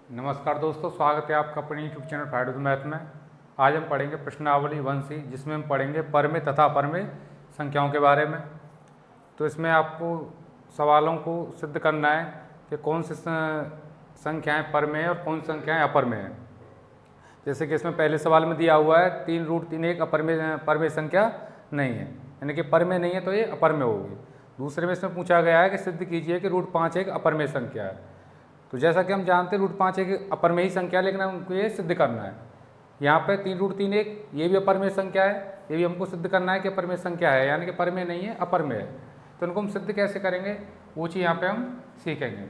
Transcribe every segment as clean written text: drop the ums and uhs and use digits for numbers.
नमस्कार दोस्तों, स्वागत है आपका अपने YouTube channel Friday with math में। आज हम पढ़ेंगे प्रश्नावली 1C, जिसमें हम पढ़ेंगे परमेय तथा अपरमेय संख्याओं के बारे में। तो इसमें आपको सवालों को सिद्ध करना है कि कौन सी संख्याएं परमेय और कौन सी संख्याएं अपरमेय हैं। जैसे कि इसमें पहले सवाल में दिया हुआ है 3√3 एक परमेय संख्या नहीं है, यानी कि परमेय नहीं है तो ये अपरमेय होगी। दूसरे में इसमें पूछा गया है कि सिद्ध कीजिए कि √5 एक अपरमेय संख्या है। तो जैसा कि हम जानते हैं √5 एक अपरमेय संख्या है, लेकिन हमको ये सिद्ध करना है। यहाँ पे 3√3 एक ये भी अपरमेय संख्या है, ये भी हमको सिद्ध करना है कि अपरमेय संख्या है, यानी कि परमेय नहीं है अपरमेय है। तो इनको हम सिद्ध कैसे करेंगे वो चीज़ यहाँ पे हम सीखेंगे।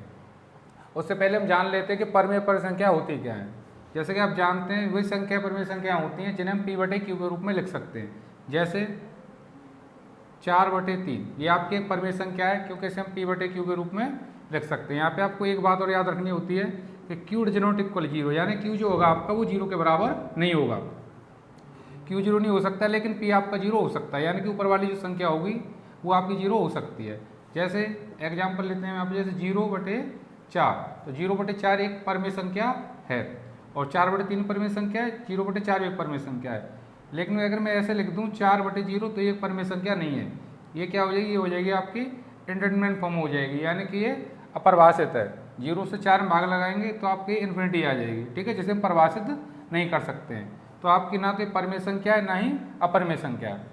उससे पहले हम जान लेते हैं कि परमेय पर संख्या होती क्या है। जैसे कि आप जानते हैं वही संख्या परमेय संख्या होती हैं जिन्हें हम P/Q के रूप में लिख सकते हैं। जैसे 4/3 ये आपकी एक परमेय संख्या है, क्योंकि इसे हम P/Q के रूप में लिख सकते हैं। यहाँ पे आपको एक बात और याद रखनी होती है कि Q डज नॉट इक्वल 0, यानी Q जो होगा आपका वो 0 के बराबर नहीं होगा। Q 0 नहीं हो सकता, लेकिन P आपका 0 हो सकता है, यानी कि ऊपर वाली जो संख्या होगी वो आपकी 0 हो सकती है। जैसे एग्जाम्पल लेते हैं यहाँ पे, जैसे 0/4, तो 0/4 एक परमेय संख्या है और 4/3 परमेय संख्या है, 0/4 एक परमेय संख्या है। लेकिन अगर मैं ऐसे लिख दूँ 4/0 तो ये एक परमेय संख्या नहीं है। ये क्या हो जाएगी, ये हो जाएगी आपकी इंडेटरमिनेट फॉर्म हो जाएगी, यानी कि ये अपरिभाषित है। 0 से 4 में भाग लगाएंगे तो आपकी इन्फिनिटी आ जाएगी, ठीक है, जिसे हम परिभाषित नहीं कर सकते हैं। तो आपकी ना तो परमेय संख्या है ना ही अपरमेय संख्या है।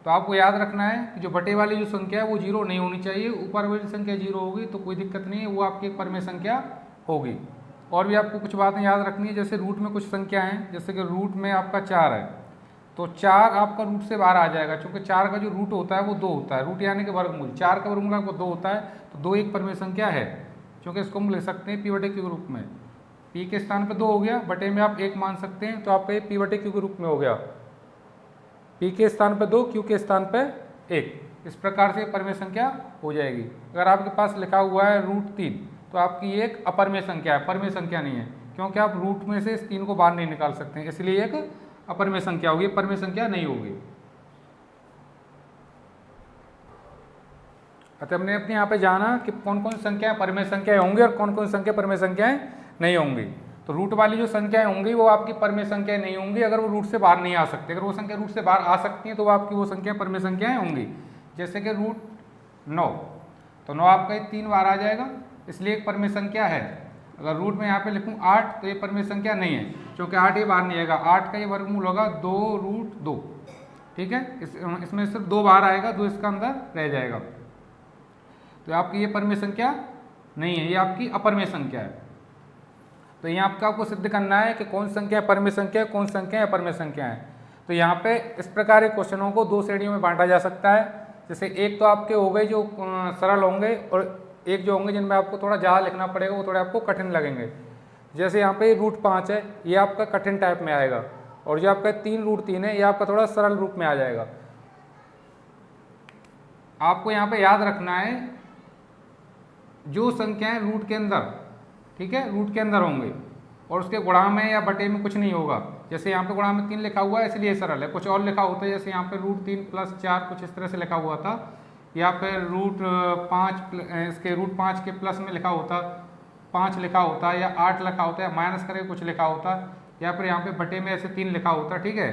तो आपको याद रखना है कि जो बटे वाली जो संख्या है वो 0 नहीं होनी चाहिए। ऊपर वाली संख्या 0 होगी तो कोई दिक्कत नहीं है, वो आपकी एक परमेय संख्या होगी। और भी आपको कुछ बातें याद रखनी है, जैसे रूट में कुछ संख्या हैं, जैसे कि रूट में आपका 4 है तो 4 आपका रूट से बाहर आ जाएगा, क्योंकि 4 का जो रूट होता है वो 2 होता है। रूट यानी कि वर्गमूल, 4 का वर्गमूल आपको 2 होता है, तो 2 एक परमेय संख्या है, क्योंकि इसको हम लिख सकते हैं P/Q के रूप में। P के स्थान पर 2 हो गया, बटे में आप 1 मान सकते हैं, तो आपका ये P/Q के रूप में हो गया। P के स्थान पर 2, Q के स्थान पर 1, इस प्रकार से परमेय संख्या हो जाएगी। अगर आपके पास लिखा हुआ है √3 तो आपकी एक अपरमेय संख्या है, परमेय संख्या नहीं है, क्योंकि आप रूट में से इस 3 को बाहर नहीं निकाल सकते हैं, इसलिए एक अपरमेय संख्या होगी, परमेय संख्या नहीं होगी। अतः हमने अपने यहाँ पे जाना कि कौन कौन संख्याएं परमेय संख्याएं होंगी और कौन कौन संख्या परमेय संख्याएं नहीं होंगी। तो रूट वाली जो संख्याएं होंगी वो आपकी परमेय संख्याएं नहीं होंगी, अगर वो रूट से बाहर नहीं आ सकती। अगर वो संख्या रूट से बाहर आ सकती है तो वो आपकी वो संख्या परमेय संख्याएं होंगी। जैसे कि √9, तो 9 आपका 3 बार आ जाएगा, इसलिए एक परमेय संख्या है। अगर रूट में यहाँ पे लिखूँ 8 तो ये परमेय संख्या नहीं है, क्योंकि 8 ये बाहर नहीं आएगा। 8 का ये वर्गमूल होगा 2√2, ठीक है, इसमें सिर्फ 2 बाहर आएगा, 2 इसका अंदर रह जाएगा, तो आपकी ये परमेय संख्या नहीं है, ये आपकी अपरमेय संख्या है। तो यहाँ आपको सिद्ध करना है कि कौन संख्या परमेय संख्या है, कौन संख्या अपरमेय संख्या है। तो यहाँ पे इस प्रकार के क्वेश्चनों को 2 श्रेणियों में बांटा जा सकता है। जैसे एक तो आपके हो गए जो सरल होंगे, और एक जो होंगे जिनमें आपको थोड़ा ज़्यादा लिखना पड़ेगा, वो थोड़े आपको कठिन लगेंगे। जैसे यहाँ पे √5 है, ये आपका कठिन टाइप में आएगा, और जो आपका 3√3 है ये आपका थोड़ा सरल रूप में आ जाएगा। आपको यहाँ पे याद रखना है जो संख्याएं रूट के अंदर, ठीक है, रूट के अंदर होंगे और उसके गुणा में या बटे में कुछ नहीं होगा। जैसे यहाँ पे गुणा में 3 लिखा हुआ है इसलिए सरल है, कुछ और लिखा होता है, जैसे यहाँ पे √3 + 4 कुछ इस तरह से लिखा हुआ था, या फिर √5 इसके √5 के प्लस में लिखा होता, 5 लिखा होता, या 8 लिखा होता, या माइनस करके कुछ लिखा होता, या फिर यहाँ पे बटे में ऐसे 3 लिखा होता, ठीक है।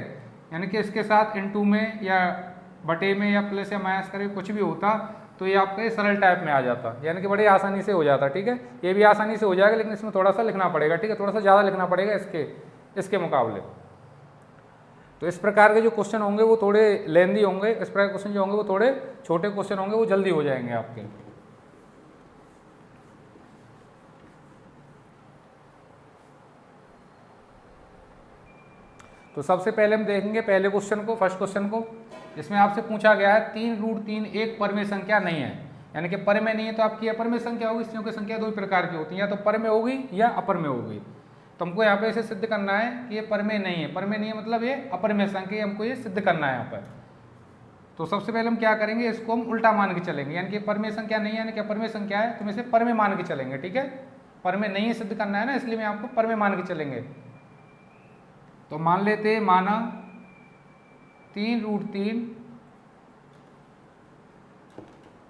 यानी कि इसके साथ * में या बटे में या प्लस या माइनस करके कुछ भी होता तो ये आपके सरल टाइप में आ जाता, यानी कि बड़ी आसानी से हो जाता, ठीक है। ये भी आसानी से हो जाएगा, लेकिन इसमें थोड़ा सा लिखना पड़ेगा, ठीक है, थोड़ा सा ज़्यादा लिखना पड़ेगा इसके मुकाबले। तो इस प्रकार के जो क्वेश्चन होंगे वो थोड़े लेंदी होंगे, इस प्रकार के क्वेश्चन जो होंगे वो थोड़े छोटे क्वेश्चन होंगे, वो जल्दी हो जाएंगे आपके। तो सबसे पहले हम देखेंगे पहले क्वेश्चन को, फर्स्ट क्वेश्चन को, जिसमें आपसे पूछा गया है 3√3 एक परमेय संख्या नहीं है, यानी कि परमेय नहीं है तो आपकी अपरमेय संख्या होगी। क्योंकि संख्या 2 प्रकार की होती है, या तो परमेय होगी या अपरमेय होगी। तो हमको यहाँ पे इसे सिद्ध करना है कि ये परमेय नहीं है। परमेय नहीं है मतलब ये अपरमेय संख्या, हमको ये सिद्ध करना है यहाँ पर। तो सबसे पहले हम क्या करेंगे, इसको हम उल्टा मान के चलेंगे, यानी कि परमेय संख्या नहीं है, यानी कि अपरमेय संख्या है, तो हम इसे परमेय मान के चलेंगे, ठीक है। परमेय नहीं है सिद्ध करना है ना, इसलिए मैं आपको परमेय मान के चलेंगे। तो मान लेते, माना 3√3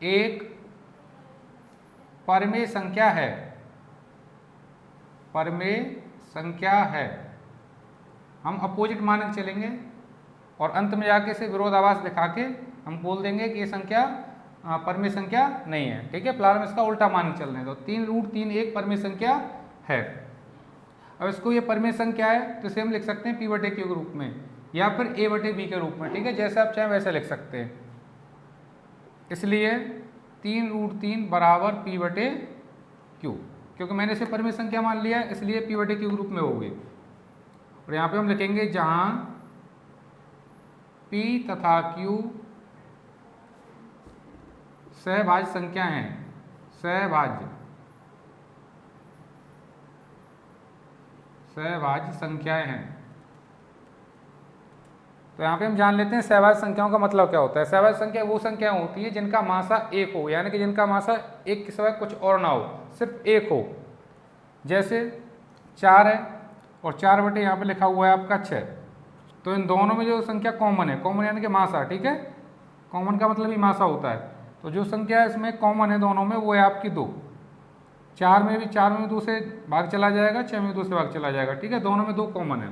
एक परमेय संख्या है, परमेय संख्या है। हम अपोजिट मान के चलेंगे और अंत में जाके इसे विरोधाभास दिखा के हम बोल देंगे कि ये संख्या परमेय संख्या नहीं है। ठीक है, फिलहाल हम इसका उल्टा मान के चल रहे हैं। तो 3√3 एक परमेय संख्या है। अब इसको ये परमेय संख्या है तो इसे हम लिख सकते हैं P/Q के रूप में या फिर A/B के रूप में। ठीक है, जैसे आप चाहें वैसे लिख सकते हैं। इसलिए 3√3 बराबर P/Q, क्योंकि मैंने इसे परमेय संख्या मान लिया है इसलिए P/Q के रूप में होगी। और यहाँ पे हम लिखेंगे जहाँ P तथा Q सहभाज्य संख्या हैं, सहभाज्य संख्याएं हैं। तो यहाँ पे हम जान लेते हैं सहभाज्य संख्याओं का मतलब क्या होता है। सहभाज्य संख्या वो संख्या होती है जिनका मासा एक हो, यानी कि जिनका मासा एक के सिवाय कुछ और ना हो, सिर्फ एक हो। जैसे 4 है और 4 बटे यहाँ पे लिखा हुआ है आपका 6, तो इन दोनों में जो संख्या कॉमन है, कॉमन यानी कि मासा, ठीक है, कॉमन का मतलब ही मासा होता है। तो जो संख्या इसमें कॉमन है दोनों में वो है आपकी 2। 4 में भी 2 से भाग चला जाएगा, 6 में 2 से भाग चला जाएगा। ठीक है, दोनों में 2 कॉमन है।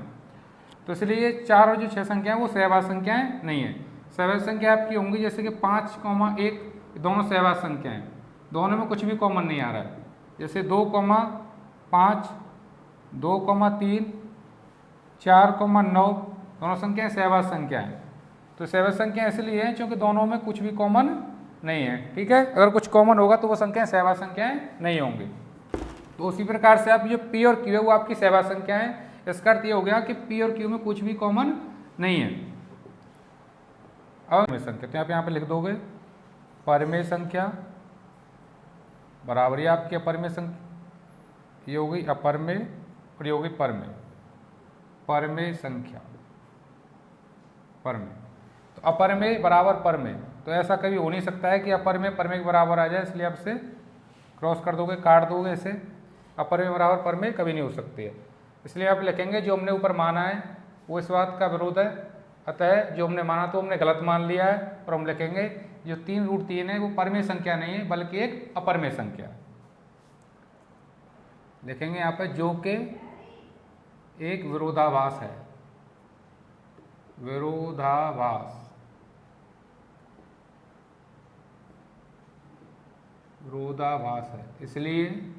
तो इसलिए 4 और जो 6 संख्या है वो सहभाज्य संख्याएं नहीं है। सहभाज्य संख्या आपकी होंगी जैसे कि 5,1 दोनों सहभाज्य संख्याएं, दोनों में कुछ भी कॉमन नहीं आ रहा है। जैसे 2,5, 2,3, 4,9 दोनों संख्याएं सहभाज्य संख्याएं। तो सहभाज्य संख्या इसलिए है क्योंकि दोनों में कुछ भी कॉमन नहीं है। ठीक है, अगर कुछ कॉमन होगा तो वो संख्याएं सहभाज्य संख्याएं नहीं होंगी। तो उसी प्रकार से आप जो P और Q है वो आपकी सहभाज्य संख्या है। इसका अर्थ ये हो गया कि P और Q में कुछ भी कॉमन नहीं है। अब संख्या तो यहाँ पे लिख दोगे परमेय संख्या बराबर ये आपकी अपरमेय संख्या, ये हो गई अपरमेय और ये हो गई परमेय। परमेय संख्या परमेय, तो अपरमेय बराबर परमेय, तो ऐसा कभी हो नहीं सकता है कि अपरमेय परमेय के बराबर आ जाए, इसलिए आप इसे क्रॉस कर दोगे, काट दोगे इसे। अपरमेय बराबर परमेय कभी नहीं हो सकती है, इसलिए आप लिखेंगे जो हमने ऊपर माना है वो इस बात का विरोध है, अतः जो हमने माना तो हमने गलत मान लिया है। और हम लिखेंगे जो 3√3 है वो परमेय संख्या नहीं है बल्कि एक अपरमेय संख्या लिखेंगे यहाँ पे, जो कि एक विरोधाभास है। विरोधाभास, विरोधाभास है, इसलिए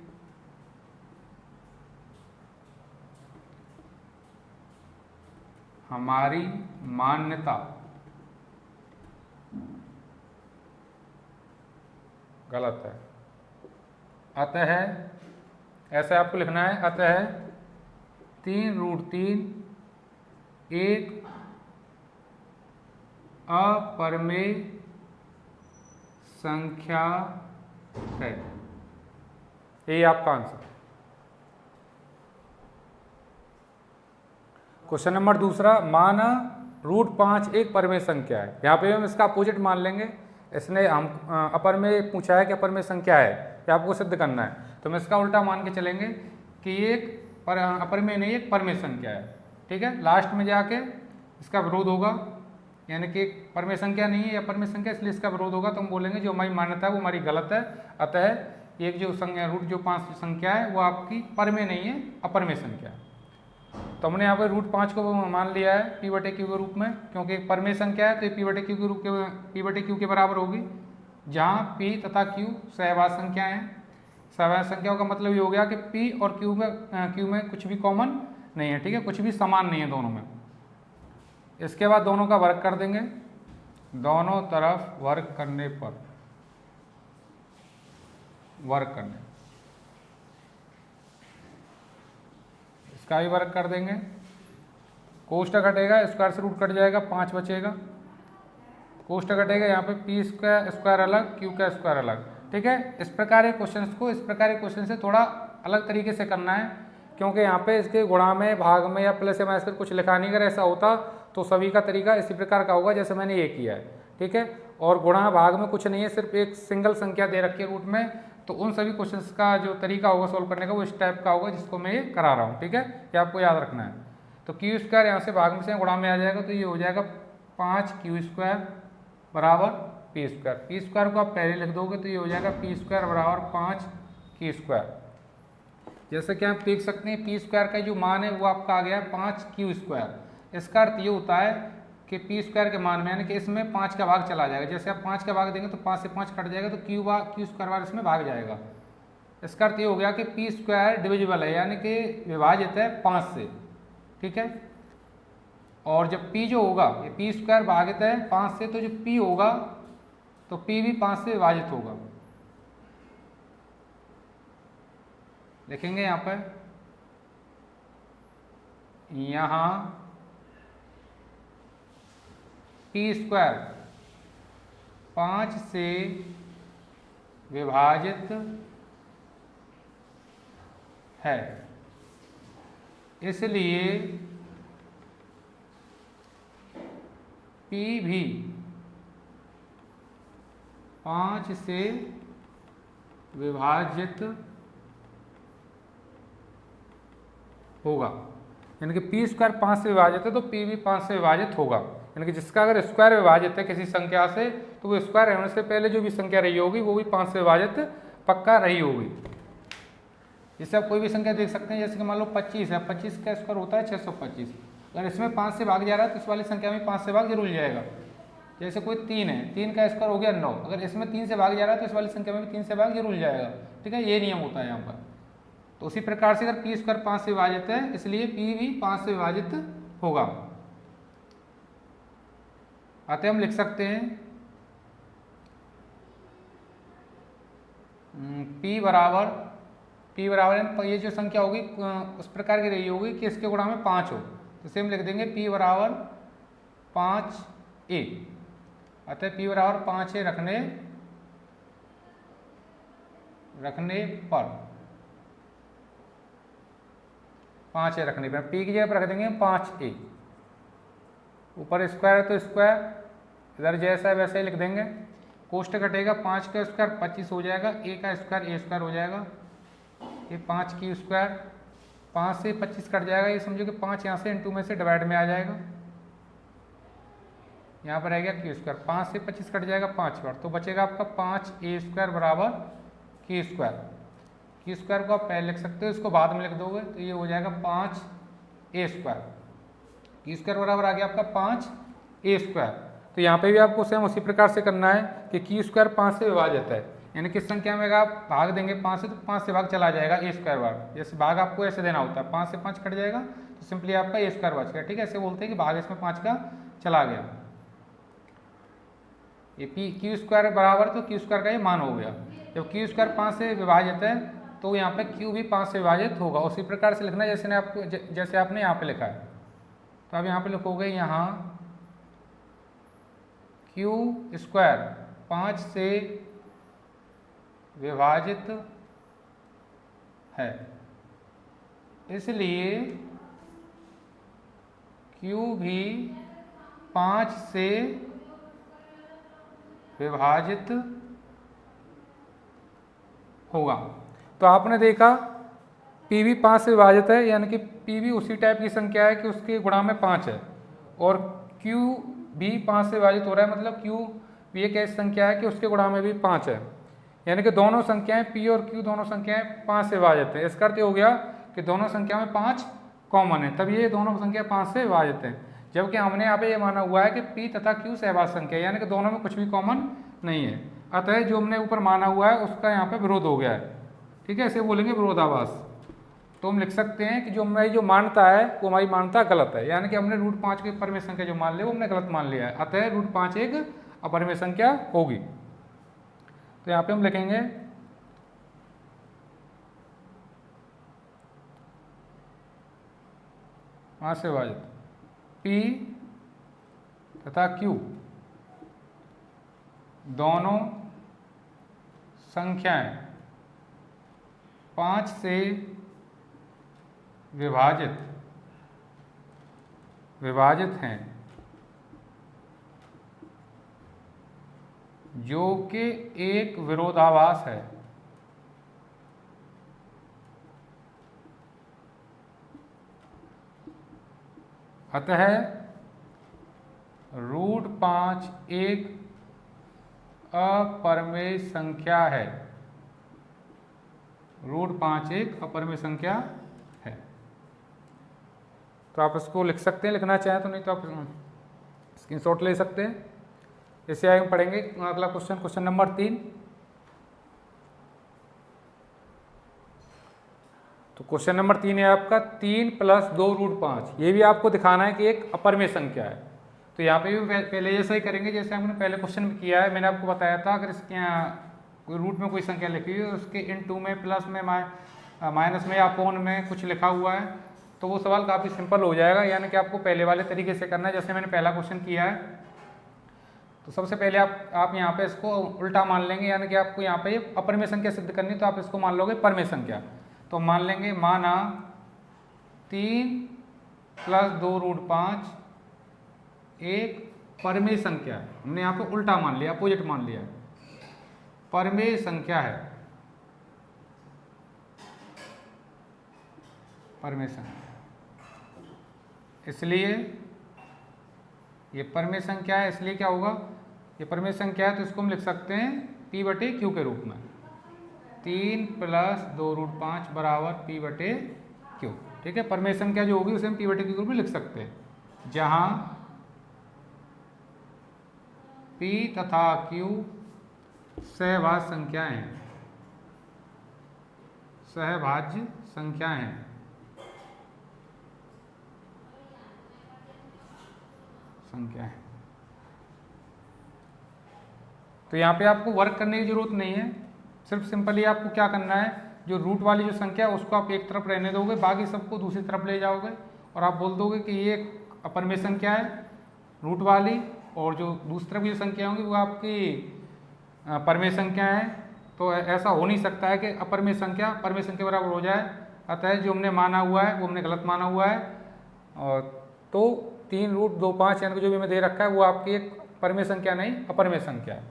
हमारी मान्यता गलत है। अतः ऐसा आपको लिखना है, अतः 3√3 एक अपरमेय संख्या है। यही आपका आंसर। क्वेश्चन नंबर दूसरा, माना √5 एक परमेय संख्या है। यहाँ पे हम इसका अपोजिट मान लेंगे। इसने हम अपरमेय पूछा है कि अपरमेय संख्या है, ये आपको सिद्ध करना है, तो हम इसका उल्टा मान के चलेंगे कि एक अपरमेय नहीं एक परमेय संख्या है। ठीक है, लास्ट में जाके इसका विरोध होगा, यानी कि एक परमेय संख्या नहीं है या परमेय संख्या, इसलिए इसका विरोध होगा। तो हम बोलेंगे जो हमारी मान्यता है वो हमारी गलत है। अतः एक जो संख्या √5 संख्या है वो आपकी परमेय नहीं है, अपरमेय संख्या है। तो हमने यहाँ पर √5 को मान लिया है P/Q के रूप में, क्योंकि एक परमेय संख्या है तो ये P/Q के रूप P/Q के बराबर होगी, जहाँ P तथा Q सहभाज्य संख्या हैं। सहभाज्य संख्याओं का मतलब ये हो गया कि P और Q में कुछ भी कॉमन नहीं है। ठीक है, कुछ भी समान नहीं है दोनों में। इसके बाद दोनों का वर्ग कर देंगे, दोनों तरफ वर्ग करने पर इसका भी वर्ग कर देंगे, कोष्टक हटेगा, स्क्वायर से रूट कट जाएगा, 5 बचेगा, कोष्टक हटेगा, यहाँ पे P का स्क्वायर अलग, Q का स्क्वायर अलग। ठीक है, इस प्रकार के क्वेश्चन से थोड़ा अलग तरीके से करना है, क्योंकि यहाँ पे इसके गुणा में, भाग में या प्लस या माइनस कर कुछ लिखा नहीं। अगर ऐसा होता तो सभी का तरीका इसी प्रकार का होगा जैसे मैंने ये किया है। ठीक है, और गुणा भाग में कुछ नहीं है, सिर्फ एक सिंगल संख्या दे रखी है रूट में, तो उन सभी क्वेश्चंस का जो तरीका होगा सोल्व करने का वो इस टाइप का होगा जिसको मैं ये करा रहा हूँ। ठीक है, ये आपको याद रखना है। तो Q² यहाँ से भाग में से गुणा में आ जाएगा, तो ये हो जाएगा 5Q² बराबर P²। P² को आप पहले लिख दोगे तो ये हो जाएगा P² बराबर 5Q²। जैसे कि आप देख सकते हैं पी स्क्वायर का जो मान है वो आपका आ गया 5q²। इसका अर्थ ये होता है कि पी स्क्वायर के मान में यानी कि इसमें 5 का भाग चला जाएगा। जैसे आप 5 का भाग देंगे तो 5 से 5 कट जाएगा तो क्यू स्क्वायर बार इसमें भाग जाएगा। इसका अर्थ ये हो गया कि पी स्क्वायर डिविजिबल है यानी कि विभाजित है 5 से, ठीक है। और जब पी जो होगा ये पी स्क्वायर भागित है 5 से, तो जो पी होगा तो पी भी 5 से विभाजित होगा। लिखेंगे यहाँ पर, यहाँ पी स्क्वायर 5 से विभाजित है, इसलिए P भी 5 से विभाजित होगा। यानी कि पी स्क्वायर 5 से विभाजित है तो पी भी 5 से विभाजित होगा। यानी कि जिसका अगर स्क्वायर विभाजित है किसी संख्या से तो वो स्क्वायर होने से पहले जो भी संख्या रही होगी वो भी 5 से विभाजित पक्का रही होगी। जैसे आप कोई भी संख्या देख सकते हैं, जैसे कि मान लो 25 है, 25 का स्क्वायर होता है 625। अगर इसमें 5 से भाग जा रहा है तो इस वाली संख्या में 5 से भाग जरूर जाएगा। जैसे कोई 3 है, 3 का स्क्वायर हो गया 9, अगर इसमें 3 से भाग जा रहा है तो इस वाली संख्या में भी 3 से भाग जरूर जाएगा, ठीक है। ये नियम होता है यहाँ पर। तो उसी प्रकार से अगर पी स्क्वायर 5 से विभाजित है इसलिए पी भी 5 से विभाजित होगा। अतः हम लिख सकते हैं P बराबर ये जो संख्या होगी उस प्रकार की रही होगी कि इसके गुणा में 5 हो, तो सेम लिख देंगे P बराबर 5a। अतः P बराबर 5a रखने पर 5a रखने पर P की जगह पर रख देंगे 5a। ऊपर स्क्वायर है तो स्क्वायर, इधर जैसा है वैसे ही लिख देंगे। कोष्ट कटेगा, 5 का स्क्वायर 25 हो जाएगा, a का स्क्वायर a स्क्वायर हो जाएगा। ये 5q स्क्वायर 5 से 25 कट जाएगा, ये समझो कि 5 यहाँ से इनटू में से डिवाइड में आ जाएगा। यहाँ पर रहेगा q स्क्वायर, 5 से 25 कट जाएगा 5 बार, तो बचेगा आपका 5a स्क्वायर बराबर q स्क्वायर। q स्क्वायर को आप पहले लिख सकते हो, इसको बाद में लिख दोगे तो ये हो जाएगा 5a स्क्वायर। q स्क्वायर बराबर आ गया आपका 5a स्क्वायर। तो यहाँ पे भी आपको सेम उसी प्रकार से करना है कि q स्क्वायर 5 से विभाजित है, यानी कि संख्या में अगर आप भाग देंगे 5 से तो 5 से भाग चला जाएगा a स्क्वायर बार। जैसे भाग आपको ऐसे देना होता है, 5 से 5 कट जाएगा तो सिंपली आपका a स्क्वायर बच गया, ठीक है। ऐसे बोलते हैं कि भाग इसमें 5 का चला गया। ये q स्क्वायर बराबर तो q स्क्वायर का ये मान हो गया। जब q स्क्वायर 5 से विभाजित है तो यहाँ पे q भी 5 से विभाजित होगा। उसी प्रकार से लिखना जैसे आपने यहाँ पे लिखा है। तो अब यहाँ पे लिखोगे, यहाँ q स्क्वायर 5 से विभाजित है, इसलिए q भी 5 से विभाजित होगा। तो आपने देखा p भी 5 से विभाजित है, यानी कि p भी उसी टाइप की संख्या है कि उसके गुणा में 5 है, और q भी 5 से विभाजित हो रहा है, मतलब q भी एक ऐसी संख्या है कि उसके गुणा में भी 5 है। यानी कि दोनों संख्याएं p और q दोनों संख्याएं 5 से विभाजित है। इसका अर्थ हो गया कि दोनों संख्या में 5 कॉमन है, तब ये दोनों संख्या 5 से विभाजित है। जबकि हमने यहाँ पे ये माना हुआ है कि p तथा q सहवास संख्या है, यानी कि दोनों में कुछ भी कॉमन नहीं है। अतः जो हमने ऊपर माना हुआ है उसका यहाँ पे विरोध हो गया है, ठीक है। ऐसे बोलेंगे विरोधाभास। तो हम लिख सकते हैं कि जो हमारी जो मान्यता है वो हमारी मान्यता गलत है, यानी कि हमने √5 के परिमेय संख्या जो मान लिया वो हमने गलत मान लिया है। अतः √5 एक अपरिमेय संख्या होगी। तो यहाँ पे हम लिखेंगे वहाँ से विभाजित p तथा q दोनों संख्याएं 5 से विभाजित हैं, जो कि एक विरोधाभास है। अतः √5 एक अपरिमेय संख्या है, √5 एक अपरिमेय संख्या है। तो आप इसको लिख सकते हैं, लिखना चाहें तो, नहीं तो आप स्क्रीनशॉट ले सकते हैं। इसे आगे पढ़ेंगे अगला क्वेश्चन, क्वेश्चन नंबर 3। तो क्वेश्चन नंबर 3 है आपका 3 + 2√5। ये भी आपको दिखाना है कि एक अपरिमेय संख्या है। तो यहाँ पे भी पहले जैसा ही करेंगे जैसे हमने पहले क्वेश्चन में किया है। मैंने आपको बताया था अगर इसके कोई रूट में कोई संख्या लिखी हुई है, उसके इन टू में, प्लस में, माइनस में या अपॉन में कुछ लिखा हुआ है, तो वो सवाल काफ़ी सिंपल हो जाएगा। यानी कि आपको पहले वाले तरीके से करना है जैसे मैंने पहला क्वेश्चन किया है। तो सबसे पहले आप यहाँ पे इसको उल्टा मान लेंगे, यानी कि आपको यहाँ पे अपरिमेय संख्या सिद्ध करनी, तो आप इसको मान लोगे परिमेय संख्या। तो मान लेंगे, माना 3 + 2√5 एक परिमेय संख्या है। हमने यहाँ पे उल्टा मान लिया, अपोजिट मान लिया, परिमेय संख्या है, परिमेय संख्या। इसलिए ये परिमेय संख्या है, इसलिए क्या होगा, ये परिमेय संख्या है तो इसको हम लिख सकते हैं P/Q के रूप में। 3 + 2√5 = P/Q। ठीक है, परिमेय संख्या जो होगी उसे हम P/Q के रूप में लिख सकते हैं, जहां P तथा Q सहभाज्य संख्याएं हैं, सहभाज्य संख्याएं हैं। तो यहाँ पे आपको वर्क करने की जरूरत नहीं है, सिर्फ सिंपली आपको क्या करना है, जो रूट वाली जो संख्या है उसको आप एक तरफ रहने दोगे, बाकी सबको दूसरी तरफ ले जाओगे और आप बोल दोगे कि ये अपरिमेय संख्या है रूट वाली, और जो दूसरी तरफ जो संख्या होंगी वो आपकी परिमेय संख्या है। तो ऐसा हो नहीं सकता है कि अपरिमेय संख्या परिमेय संख्या बराबर हो जाए। अतः जो हमने माना हुआ है वो हमने गलत माना हुआ है। और तो 3√25 यानी कि जो भी हमें दे रखा है वो आपकी एक परिमेय संख्या नहीं, अपरिमेय संख्या है।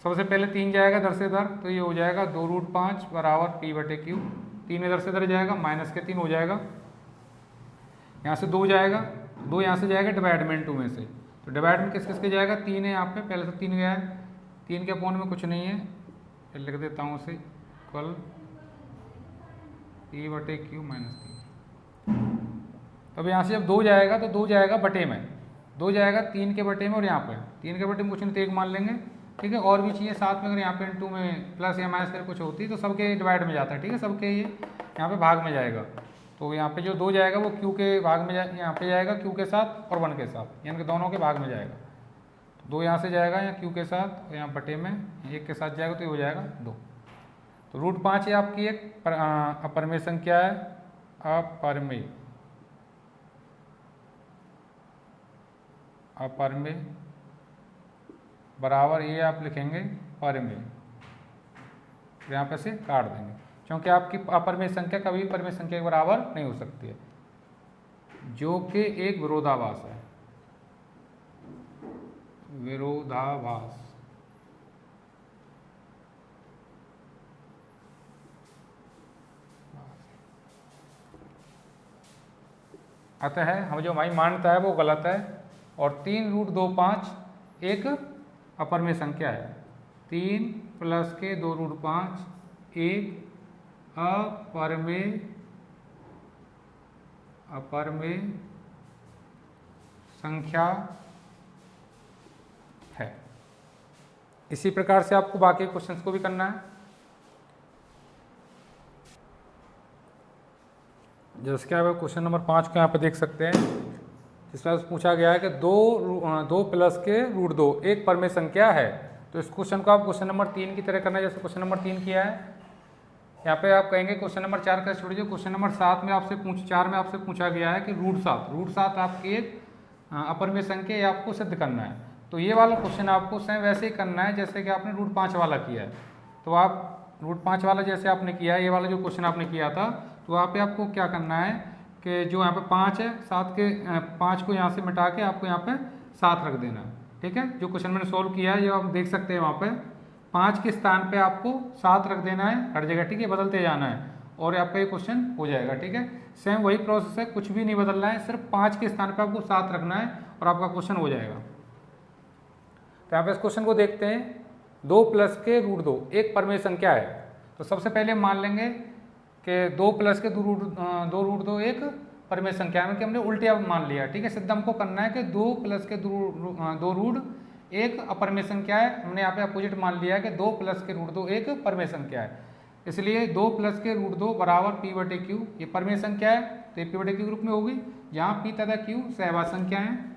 सबसे पहले 3 जाएगा इधर से इधर, तो ये हो जाएगा 2√5 = P/Q। 3 इधर से इधर जाएगा, -3 हो जाएगा। यहाँ से 2 जाएगा, 2 यहाँ से जाएगा डिवाइडमेंट 2 में से। तो डिवाइडमेंट किस किस के जाएगा, 3 है यहाँ पे, पहले से 3 गया है। 3 के अपॉन में कुछ नहीं है, फिर लिख देता हूँ उसे इक्वल P/Q -3। तब यहाँ से जब 2 जाएगा तो 2 जाएगा बटे में, 2 जाएगा 3 के बटे में, और यहाँ पे 3 के बटे में कुछ नहीं तो 1 मान लेंगे। ठीक है, और भी चीज़ें साथ में अगर यहाँ पे इन2 में प्लस या माइनस करके कुछ होती तो सबके डिवाइड में जाता है। ठीक है, सबके ये यहाँ पे भाग में जाएगा। तो यहाँ पे जो 2 जाएगा वो Q के भाग में यहाँ पे जाएगा, Q के साथ और 1 के साथ, यानी कि दोनों के भाग में जाएगा। तो 2 यहाँ से जाएगा यहाँ Q के साथ, और यहाँ बटे में 1 के साथ जाएगा, तो ये हो जाएगा 2। तो √5 ये आपकी एक अपरिमेय संख्या है, अपरिमेय बराबर ये आप लिखेंगे परिमेय, यहाँ पे से काट देंगे, क्योंकि आपकी अपरिमेय संख्या कभी परिमेय संख्या के बराबर नहीं हो सकती है, जो कि एक विरोधाभास है, विरोधाभास। अतः हम जो हमारी मान्यता है वो गलत है, और 3√25 एक अपरिमेय संख्या है। 3 + के 2√5 एक अपरिमेय संख्या है। इसी प्रकार से आपको बाकी क्वेश्चंस को भी करना है। जैसे कि आप क्वेश्चन नंबर 5 को यहाँ पे देख सकते हैं, जिसमें पूछा गया है कि 2 + के √2 एक परिमेय संख्या है। तो इस क्वेश्चन को आप क्वेश्चन नंबर 3 की तरह करना है, जैसे क्वेश्चन नंबर 3 किया है। यहाँ पे आप कहेंगे क्वेश्चन नंबर 4 का छोड़ दीजिए, क्वेश्चन नंबर 4 में आपसे पूछा गया है कि √7 आपकी एक अपरिमेय संख्या, ये आपको सिद्ध करना है। तो ये वाला क्वेश्चन आपको सेम वैसे ही करना है जैसे कि आपने √5 वाला किया है। तो आप √5 वाला जैसे आपने किया है, ये वाला जो क्वेश्चन आपने किया था, तो वहाँ पे आपको क्या करना है कि जो यहाँ पे 5 है, 7 के 5 को यहाँ से मिटा के आपको यहाँ पे 7 रख देना है। ठीक है, जो क्वेश्चन मैंने सोल्व किया है ये आप देख सकते हैं, वहाँ पे 5 के स्थान पे आपको 7 रख देना है हर जगह। ठीक है, बदलते जाना है और आपका ये क्वेश्चन हो जाएगा। ठीक है, सेम वही प्रोसेस है, कुछ भी नहीं बदलना है, सिर्फ 5 के स्थान पे आपको 7 रखना है और आपका क्वेश्चन हो जाएगा। तो यहाँ पे इस क्वेश्चन को देखते हैं। 2 प्लस के रूट 2 एक परमेय संख्या है। तो सबसे पहले हम मान लेंगे कि 2 प्लस के 2 रूट 2 एक परमेय संख्या है, कि हमने उल्टे अब मान लिया। ठीक है, सिद्ध हमको करना है कि 2 प्लस के 2 रूट एक अपरमेय संख्या है। हमने यहाँ पे अपोजिट मान लिया है कि 2 प्लस के रूट 2 एक परमेय संख्या है, इसलिए 2 प्लस के रूट 2 बराबर पी बटे क्यू। ये परमेय संख्या है तो ये पी बटे क्यू ग्रुप में होगी, जहाँ पी तथा क्यू सहवास संख्या है।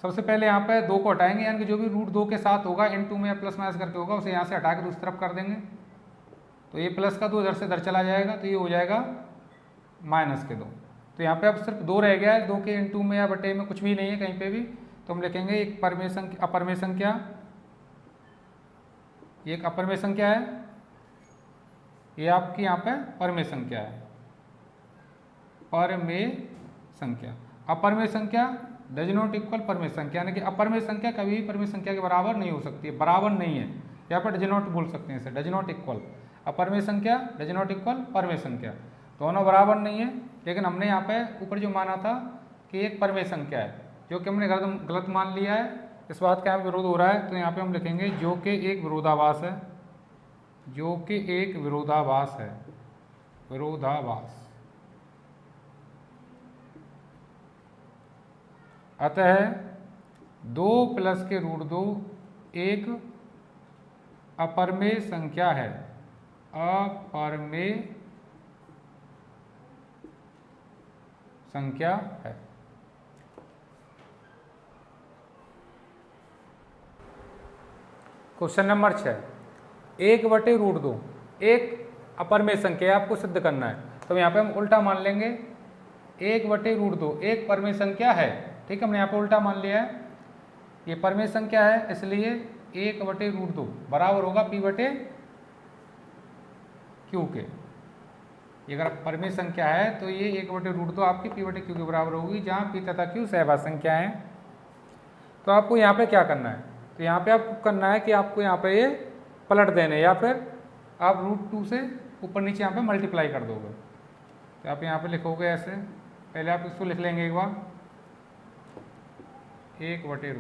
सबसे पहले यहाँ पे 2 को हटाएंगे, यानी कि जो भी रूट 2 के साथ होगा इन टू में प्लस माइनस करके होगा उसे यहाँ से हटा के दूसरी तरफ कर देंगे। तो ये प्लस का 2 इधर से इधर चला जाएगा, तो ये हो जाएगा माइनस के 2। तो यहाँ पे अब सिर्फ 2 रह गया है, 2 के इन टू में या बटे में कुछ भी नहीं है कहीं पे भी, तो हम लिखेंगे एक परमेय संख्या अपरमेय संख्या, एक अपरमेय संख्या है, ये आपकी यहाँ पे परमेय संख्या है, परमेय संख्या। अपरमेय संख्या डज नॉट इक्वल परमेय संख्या, यानी कि अपरमेय संख्या कभी भी परमेय संख्या के बराबर नहीं हो सकती है, बराबर नहीं है। यहाँ पर डज नॉट बोल सकते हैं इसे, डज नॉट इक्वल अपरमेय संख्या, डज नॉट इक्वल परमेय संख्या, दोनों बराबर नहीं है। लेकिन हमने यहाँ पे ऊपर जो माना था कि एक परमेय संख्या है, जो कि हमने गलत मान लिया है, इस बात का यहाँ विरोध हो रहा है। तो यहाँ पे हम लिखेंगे जो कि एक विरोधाभास है, जो कि एक विरोधाभास है, विरोधाभास। अतः 2 प्लस के रूट 2 एक अपरमेय संख्या है, अपरमेय संख्या है। क्वेश्चन नंबर 6, 1 बटे रूट 2 एक अपरमेय संख्या है, आपको सिद्ध करना है। तो यहाँ पे हम उल्टा मान लेंगे, 1 बटे रूट 2 एक परमेय संख्या है। ठीक है, हमने यहाँ पे उल्टा मान लिया है, ये परमेय संख्या है, इसलिए 1 बटे रूट 2 बराबर होगा पी बटे क्यू के। अगर परमेय संख्या है तो ये 1 बटे रूट 2 आपकी पी बटे क्यू के बराबर होगी, जहाँ पी तथा क्यू सहवास संख्या है। तो आपको यहाँ पे क्या करना है, तो यहाँ पे आपको करना है कि आपको यहाँ पे ये पलट देने, या फिर आप रूट 2 से ऊपर नीचे यहाँ पे मल्टीप्लाई कर दोगे। तो आप यहाँ पे लिखोगे ऐसे, पहले आप इसको लिख लेंगे एक बार, 1 बटे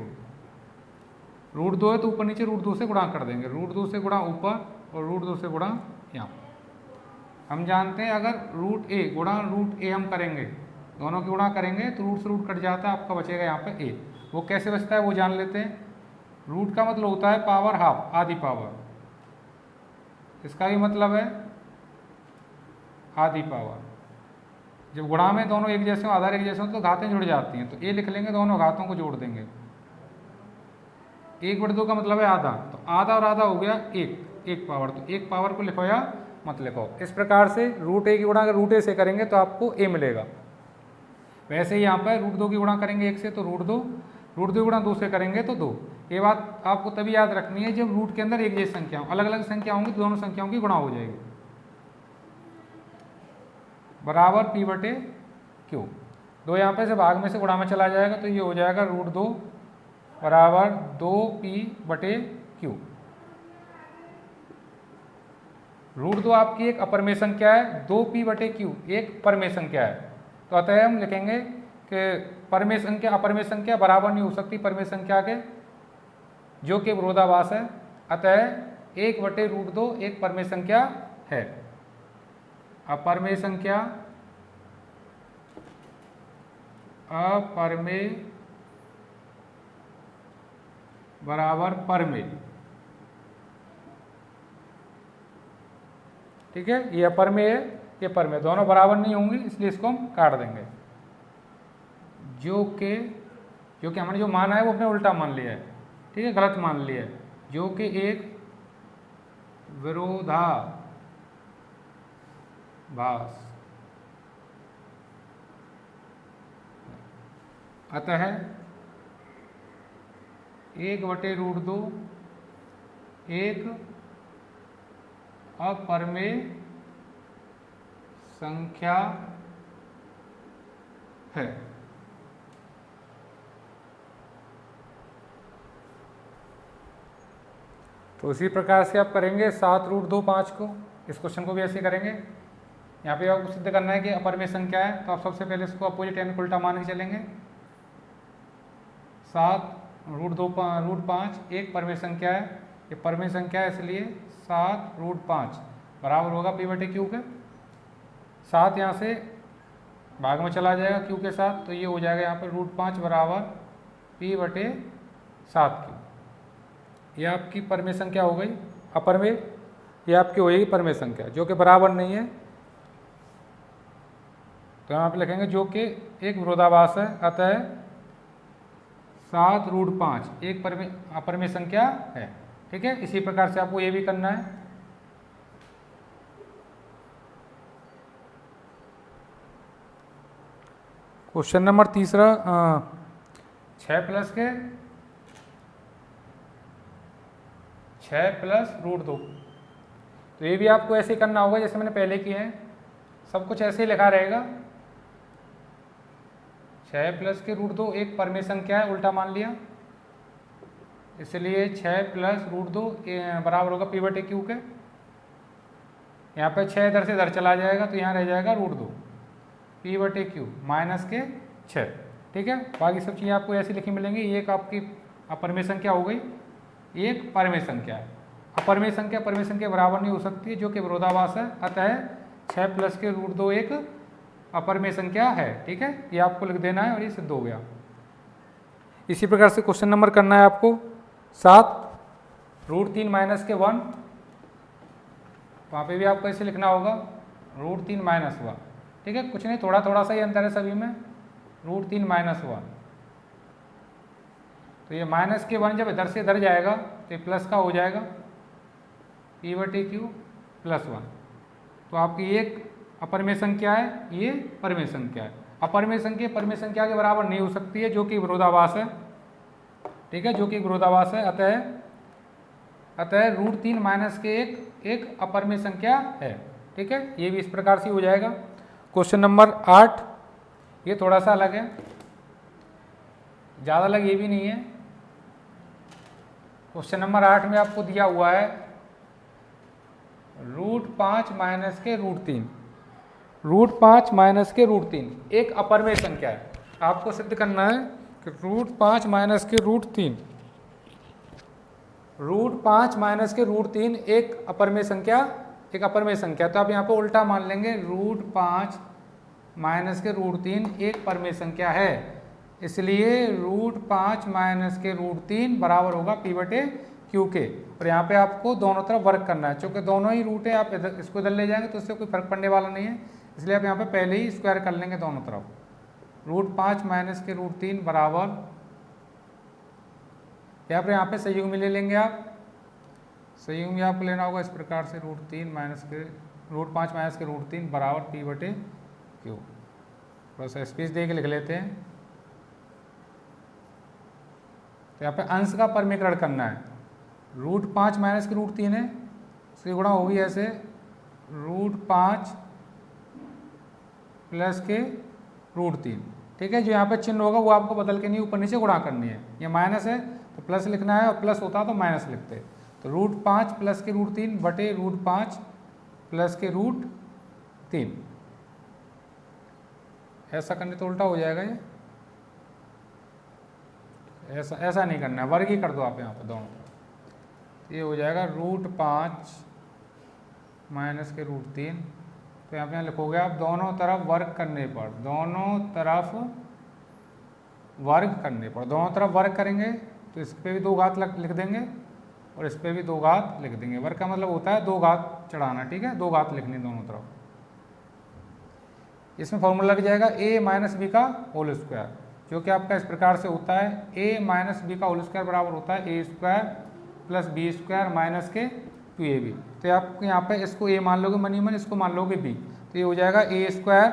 रूट 2 है तो ऊपर नीचे रूट 2 से गुणा कर देंगे, रूट 2 से गुणा ऊपर और रूट 2 से गुणा यहाँ। हम जानते हैं अगर रूट ए गुणा रूट ए हम करेंगे, दोनों की गुणा करेंगे तो रूट से रूट कट जाता है, आपका बचेगा यहाँ पे ए। वो कैसे बचता है वो जान लेते हैं। रूट का मतलब होता है पावर हाफ, आधी पावर, इसका भी मतलब है आधी पावर। जब गुणा में दोनों एक जैसे हो, आधार एक जैसे हो, तो घातें जुड़ जाती हैं, तो ए लिख लेंगे, दोनों घातों को जोड़ देंगे। 1 बटे 2 का मतलब है आधा, तो आधा और आधा हो गया एक पावर, तो एक पावर को लिखो या मत लिखो। इस प्रकार से रूट ए की गुणा अगर रूट ए से करेंगे तो आपको ए मिलेगा। वैसे ही यहाँ पर रूट 2 की गुणा करेंगे 1 से तो रूट 2 की गुणा 2 से करेंगे तो 2। ये बात आपको तभी याद रखनी है जब रूट के अंदर एक जैसी संख्या हो, अलग अलग संख्या होंगी तो दोनों संख्याओं की गुणा हो जाएगी, बराबर पी बटे क्यू। 2 यहाँ पे से भाग में से गुणा में चला जाएगा, तो ये हो जाएगा रूट 2 बराबर 2p बटे क्यू। रूट 2 आपकी एक अपरमेय संख्या है, 2p बटे क्यू एक परमेय संख्या है। तो अतः हम लिखेंगे कि परमेय संख्या अपरमेय संख्या बराबर नहीं हो सकती परमेय संख्या के, जो कि विरोधाभास है। अतः 1 बटे रूट 2 एक परमेय संख्या है। अपरमेय संख्या अपरमेय बराबर परमेय। ठीक है, ये अपरमेय है, ये परमेय, दोनों बराबर नहीं होंगी, इसलिए इसको हम काट देंगे। जो कि हमने जो माना है वो अपने उल्टा मान लिया है। ठीक है, गलत मान लिया है, जो कि एक विरोधाभास। अतः 1 बटे रूट 2 एक अपरमेय संख्या है। तो इसी प्रकार से आप करेंगे 7 रूट 2 5 को। इस क्वेश्चन को भी ऐसे करेंगे। यहाँ पे आपको सिद्ध करना है कि अपरमेय संख्या है, तो आप सबसे पहले इसको अपोजिट यानी उल्टा मान के चलेंगे। 7 रूट 5 एक परमेय संख्या है, ये परमेय संख्या है इसलिए 7√5 बराबर होगा पी बटे क्यू के। 7 यहाँ से भाग में चला जाएगा क्यू के साथ, तो ये हो जाएगा यहाँ पर √5 बराबर पी बटे 7 क्यू। ये आपकी परमेय संख्या हो गई। अपरमेय ये आपकी होगी परमेय संख्या जो कि बराबर नहीं है, तो यहाँ पे लिखेंगे जो कि एक विरोधाभास है, अतः 7√5 एक अपरमेय संख्या है। ठीक है, इसी प्रकार से आपको ये भी करना है। क्वेश्चन नंबर 3 6 प्लस √2, तो ये भी आपको ऐसे ही करना होगा जैसे मैंने पहले किए हैं, सब कुछ ऐसे ही लिखा रहेगा। 6 प्लस के √2 एक परमेय संख्या है, उल्टा मान लिया, इसलिए 6 प्लस √2 बराबर होगा पी बटे क्यू के। यहाँ पे 6 इधर से इधर चला जाएगा तो यहाँ रह जाएगा √2 पी बटे क्यू माइनस के 6। ठीक है, बाकी सब चीज़ें आपको ऐसी लिखी मिलेंगी। ये एक आपकी अपरमेय संख्या हो गई, एक परमेय संख्या है। अपरमेय संख्या परमेय संख्या बराबर नहीं हो सकती जो कि विरोधाभास है, अतः 6 प्लस के √2 एक अपरमेय संख्या है। ठीक है, ये आपको लिख देना है और ये सिद्ध हो गया। इसी प्रकार से क्वेश्चन नंबर करना है आपको 7 √3 माइनस के 1, वहाँ पे भी आपको ऐसे लिखना होगा √3 माइनस 1। ठीक है, कुछ नहीं, थोड़ा थोड़ा सा ही अंतर है सभी में, √3 माइनस 1। तो ये माइनस के 1 जब इधर से इधर जाएगा तो ये प्लस का हो जाएगा पी बटे क्यू प्लस 1। तो आपकी एक अपरमेय संख्या है, ये परमेय संख्या है। अपरमेय संख्या परमेय संख्या के बराबर नहीं हो सकती है जो कि विरोधाभास है। ठीक है, जो कि विरोधाभास है, अतः √3 माइनस के एक अपरमेय संख्या है। ठीक है, ये भी इस प्रकार से हो जाएगा। क्वेश्चन नंबर 8, ये थोड़ा सा अलग है, ज़्यादा अलग ये भी नहीं है। क्वेश्चन नंबर 8 में आपको दिया हुआ है √5 माइनस के √3, √5 माइनस के √3 एक अपरमेय संख्या है। आपको सिद्ध करना है कि √5 माइनस के √3, √5 माइनस के √3 एक अपरमेय संख्या, एक अपरमेय संख्या। तो आप यहाँ पर उल्टा मान लेंगे, √5 माइनस के √3 एक परमेय संख्या है, इसलिए √5 माइनस के √3 बराबर होगा पी बटे क्यू के। और यहाँ पे आपको दोनों तरफ वर्क करना है, चूँकि दोनों ही रूट है, आप इधर इसको इधर ले जाएंगे तो इससे कोई फर्क पड़ने वाला नहीं है, इसलिए आप यहाँ पे पहले ही स्क्वायर कर लेंगे दोनों तरफ। √5 माइनस के √3 बराबर, यहाँ पे संयुग में ले लेंगे आप, संयुग में आपको लेना होगा इस प्रकार से √5 माइनस के √3 बराबर पी बटे क्यू। थोड़ा सा स्पेस दे के लिख लेते हैं। तो यहाँ पे अंश का परमीकरण करना है, √5 माइनस के √3 है, उसकी गुणा होगी ऐसे √5 प्लस के √3। ठीक है, जो यहाँ पे चिन्ह होगा वो आपको बदल के नहीं ऊपर नीचे गुणा करनी है। ये माइनस है तो प्लस लिखना है, और प्लस होता तो माइनस लिखते। तो √5 प्लस के √3 बटे √5 प्लस के √3। ऐसा करने तो उल्टा हो जाएगा ये, ऐसा नहीं करना है, वर्ग ही कर दो आप यहाँ पर दोनों। ये हो जाएगा √5 माइनस के √3। तो यहाँ पे लिखोगे आप दोनों तरफ वर्ग करने पर, दोनों तरफ वर्ग करने पर, दोनों तरफ वर्ग करेंगे तो इस पर भी 2 घात लिख देंगे और इस पर भी 2 घात लिख देंगे। वर्ग का मतलब होता है 2 घात चढ़ाना। ठीक है, 2 घात लिखनी दोनों तरफ। इसमें फॉर्मूला लग जाएगा a माइनस बी का होल स्क्वायर, जो कि आपका इस प्रकार से होता है a माइनस बी का होल स्क्वायर बराबर होता है a square plus B square minus के 2ab। तो आप यहाँ पे इसको a मान लोगे मनी मन, इसको मान लोगे b, तो ये हो जाएगा a square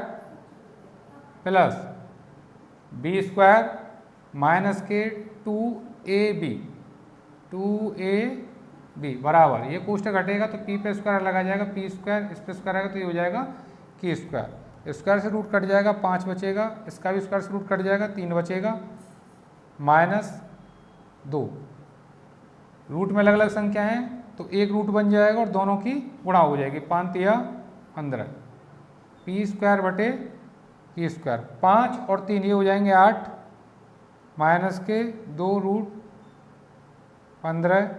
plus B square minus के 2ab बराबर, ये कोष्टक घटेगा तो p पे स्क्वायर लगा जाएगा, p स्क्वायर इस पे स्क्वायर आएगा तो ये हो जाएगा k स्क्वायर। स्क्वायर से रूट कट जाएगा, 5 बचेगा, इसका भी स्क्वायर से रूट कट जाएगा, 3 बचेगा, -2। रूट में अलग अलग संख्या है तो एक रूट बन जाएगा और दोनों की गुणा हो जाएगी, 5 या 15, पी स्क्वायर बटे पी स्क्वायर। 5 और 3 ये हो जाएंगे 8, माइनस के 2 रूट 15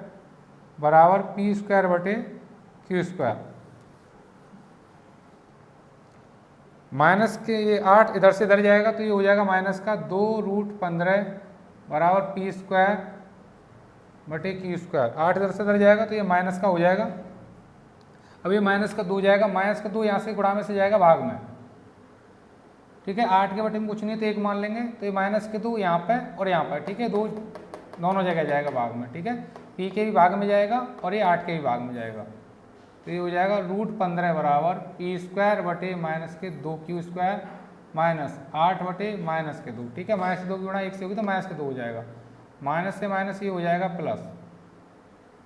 बराबर पी स्क्वायर बटे क्यू स्क्वायर। माइनस के ये 8 इधर से इधर जाएगा तो ये हो जाएगा माइनस का 2√15 बराबर पी स्क्वायर बटे क्यू स्क्वायर। 8 इधर से इधर जाएगा तो ये माइनस का हो जाएगा। अब ये माइनस का 2 जाएगा, माइनस का 2 यहाँ से गुणा में से जाएगा भाग में, ठीक है। 8 के बटे में कुछ नहीं तो 1 मान लेंगे, तो ये माइनस के 2 यहाँ पे और यहाँ पर, ठीक है, 2 दोनों जगह जाएगा भाग में, ठीक है। पी के भी भाग में जाएगा और ये 8 के भी भाग में जाएगा, तो ये हो जाएगा √15 बराबर पी स्क्वायर बटे माइनस के 2 क्यू स्क्वायर माइनस 8 बटे माइनस के 2, ठीक है। माइनस के 2 की गुणा 1 से होगी तो माइनस के 2 हो जाएगा, माइनस से माइनस ये हो जाएगा प्लस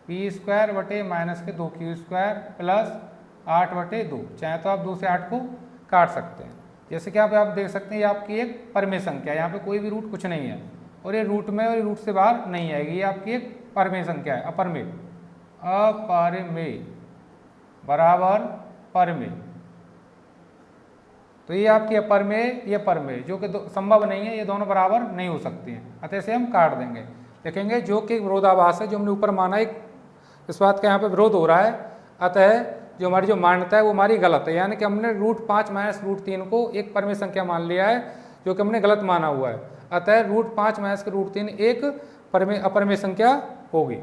पी स्क्वायर बटे माइनस के 2 क्यू स्क्वायर प्लस 8 बटे 2। चाहे तो आप 2 से 8 को काट सकते हैं। जैसे कि आप देख सकते हैं ये आपकी एक परमेय संख्या है, यहाँ पे कोई भी रूट कुछ नहीं है और ये रूट में और ये रूट से बाहर नहीं आएगी, ये आपकी एक परमेय संख्या है, अपरमेय, अपरमेय बराबर परमेय। तो ये आपकी अपरमेय, ये परमेय, जो कि संभव नहीं है, ये दोनों बराबर नहीं हो सकती हैं, अतः से हम काट देंगे। देखेंगे जो कि विरोधाभास है, जो हमने ऊपर माना एक इस बात का यहाँ पे विरोध हो रहा है, अतः जो हमारी जो मान्यता है वो हमारी गलत है। यानी कि हमने √5 माइनस √3 को एक परमेय संख्या मान लिया है, जो कि हमने गलत माना हुआ है। अतः √5 माइनस के √3 एक अपरमेय संख्या होगी।